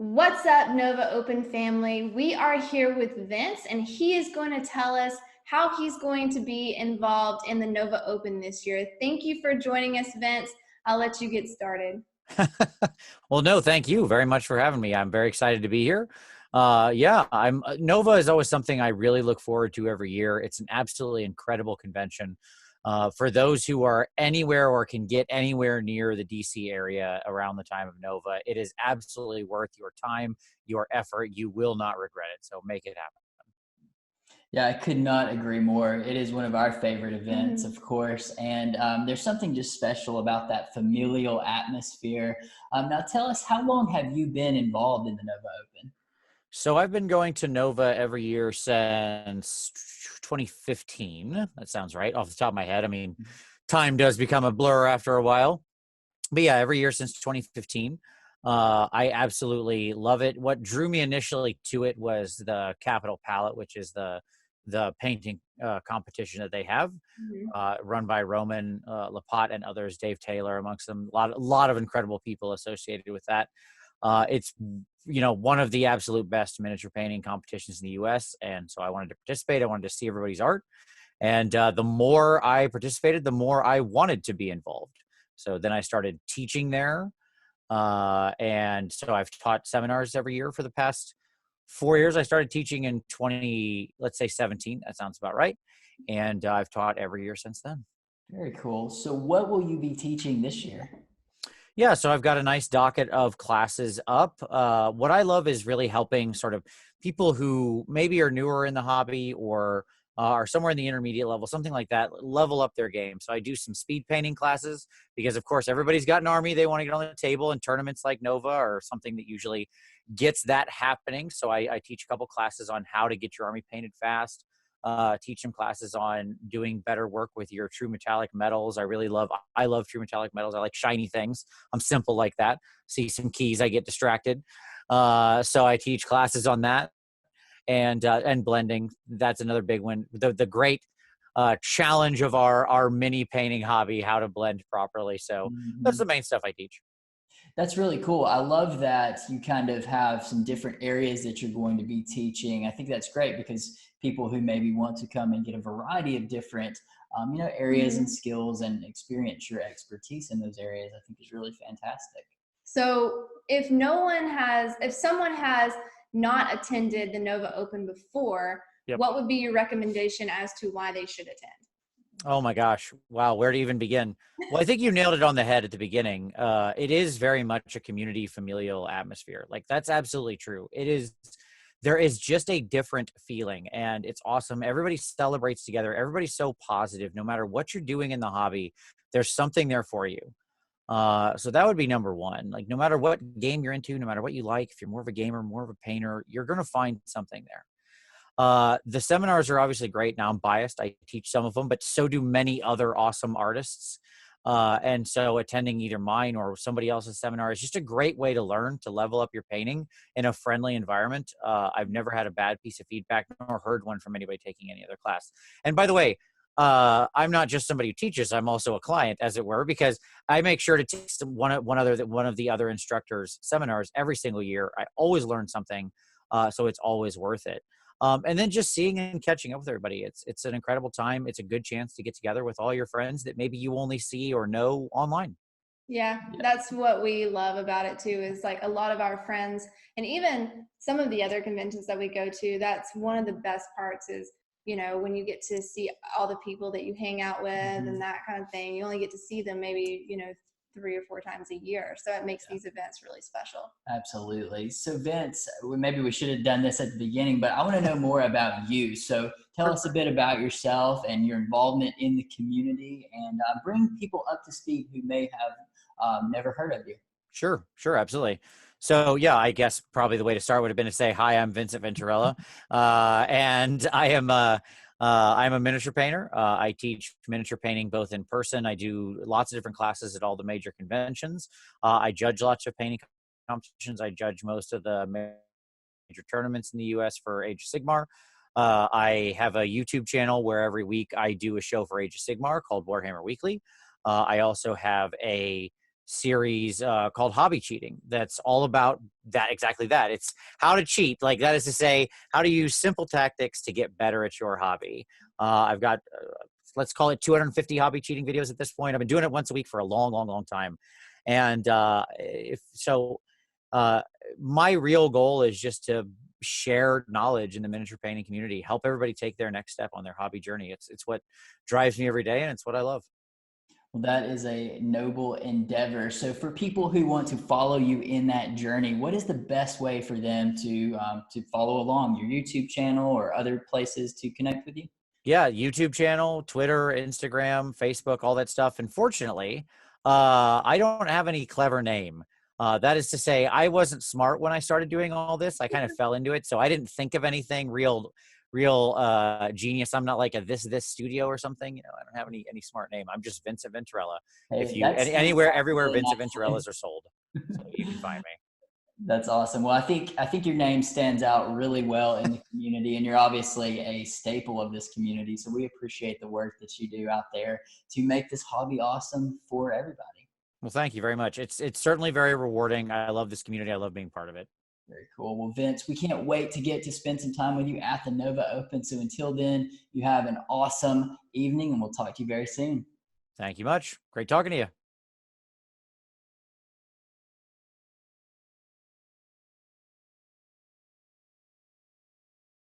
What's up, Nova Open family? We are here with Vince, and he is going to tell us how he's going to be involved in the Nova Open this year. Thank you for joining us, Vince. I'll let you get started. Well, no, thank you very much for having me. I'm very excited to be here. I'm Nova is always something I really look forward to every year. It's an absolutely incredible convention. For those who are anywhere or can get anywhere near the DC area around the time of Nova, it is absolutely worth your time, your effort. You will not regret it. So make it happen. Yeah, I could not agree more. It is one of our favorite events, Mhm. of course, and there's something just special about that familial atmosphere. Now, tell us, how long have you been involved in the Nova Open? So I've been going to Nova every year since 2015. That sounds right off the top of my head. I mean, time does become a blur after a while. But yeah, every year since 2015. I absolutely love it. What drew me initially to it was the Capital Palette, which is the painting competition that they have, Mhm. run by Roman Lapat and others, Dave Taylor amongst them. A lot of incredible people associated with that. It's one of the absolute best miniature painting competitions in the U.S. And so I wanted to participate. I wanted to see everybody's art, and the more I participated, the more I wanted to be involved. So then I started teaching there, and so I've taught seminars every year for the past 4 years. I started teaching in let's say 17. That sounds about right. And I've taught every year since then. Very cool. So, what will you be teaching this year? Yeah, so I've got a nice docket of classes up. What I love is really helping sort of people who maybe are newer in the hobby or are somewhere in the intermediate level, something like that, level up their game. So I do some speed painting classes because, of course, everybody's got an army they want to get on the table, and tournaments like Nova are something that usually gets that happening. So I teach a couple classes on how to get your army painted fast. Teach some classes on doing better work with your true metallic metals. I love true metallic metals. I like shiny things. I'm simple like that. See some keys, I get distracted. So I teach classes on that, and blending. That's another big one. The great challenge of our mini painting hobby, how to blend properly. So that's the Mhm. main stuff I teach. That's really cool. I love that you kind of have some different areas that you're going to be teaching. I think that's great because people who maybe want to come and get a variety of different, areas and Mhm. skills and experience your expertise in those areas, I think is really fantastic. So, if someone has not attended the Nova Open before, Yep. what would be your recommendation as to why they should attend? Oh my gosh. Wow. Where to even begin? Well, I think you nailed it on the head at the beginning. It is very much a community familial atmosphere. Like, that's absolutely true. There is just a different feeling, and it's awesome. Everybody celebrates together. Everybody's so positive. No matter what you're doing in the hobby, there's something there for you. So that would be number one. Like, no matter what game you're into, no matter what you like, if you're more of a gamer, more of a painter, you're going to find something there. The seminars are obviously great. Now I'm biased. I teach some of them, but so do many other awesome artists. And so attending either mine or somebody else's seminar is just a great way to learn, to level up your painting in a friendly environment. I've never had a bad piece of feedback nor heard one from anybody taking any other class. And by the way, I'm not just somebody who teaches. I'm also a client, as it were, because I make sure to take one of the other instructors' seminars every single year. I always learn something, so it's always worth it. And then just seeing and catching up with everybody. It's an incredible time. It's a good chance to get together with all your friends that maybe you only see or know online. Yeah, Yeah. that's what we love about it too, is like a lot of our friends and even some of the other conventions that we go to, that's one of the best parts is, when you get to see all the people that you hang out with and Mhm. that kind of thing. You only get to see them maybe, 3 or 4 times a year. So it makes these events really special. Absolutely. So, Vince, maybe we should have done this at the beginning, but I want to know more about you. So, tell us a bit about yourself and your involvement in the community, and bring people up to speed who may have never heard of you. Sure, absolutely. So yeah, I guess probably the way to start would have been to say, hi, I'm Vincent Venturella, and I'm a miniature painter. I teach miniature painting both in person. I do lots of different classes at all the major conventions. I judge lots of painting competitions. I judge most of the major tournaments in the U.S. for Age of Sigmar. I have a YouTube channel where every week I do a show for Age of Sigmar called Warhammer Weekly. I also have a series called Hobby Cheating. That's all about that, exactly that. It's how to cheat. Like, that is to say, how to use simple tactics to get better at your hobby. I've got, let's call it 250 hobby cheating videos at this point. I've been doing it once a week for a long, long, long time. And my real goal is just to share knowledge in the miniature painting community, help everybody take their next step on their hobby journey. It's what drives me every day, and it's what I love. Well, that is a noble endeavor. So for people who want to follow you in that journey, what is the best way for them to follow along? Your YouTube channel or other places to connect with you? Yeah, YouTube channel, Twitter, Instagram, Facebook, all that stuff. Unfortunately, I don't have any clever name. That is to say, I wasn't smart when I started doing all this. I kind of fell into it, so I didn't think of anything real genius. I'm not like a this studio or something. You know, I don't have any smart name. I'm just Vincent Venturella. Hey, If you everywhere really Vincent nice. Venturellas are sold, so you can find me. That's awesome. Well, I think your name stands out really well in the community, and you're obviously a staple of this community. So we appreciate the work that you do out there to make this hobby awesome for everybody. Well, thank you very much. It's certainly very rewarding. I love this community. I love being part of it. Very cool. Well, Vince, we can't wait to get to spend some time with you at the Nova Open. So until then, you have an awesome evening, and we'll talk to you very soon. Thank you much. Great talking to you.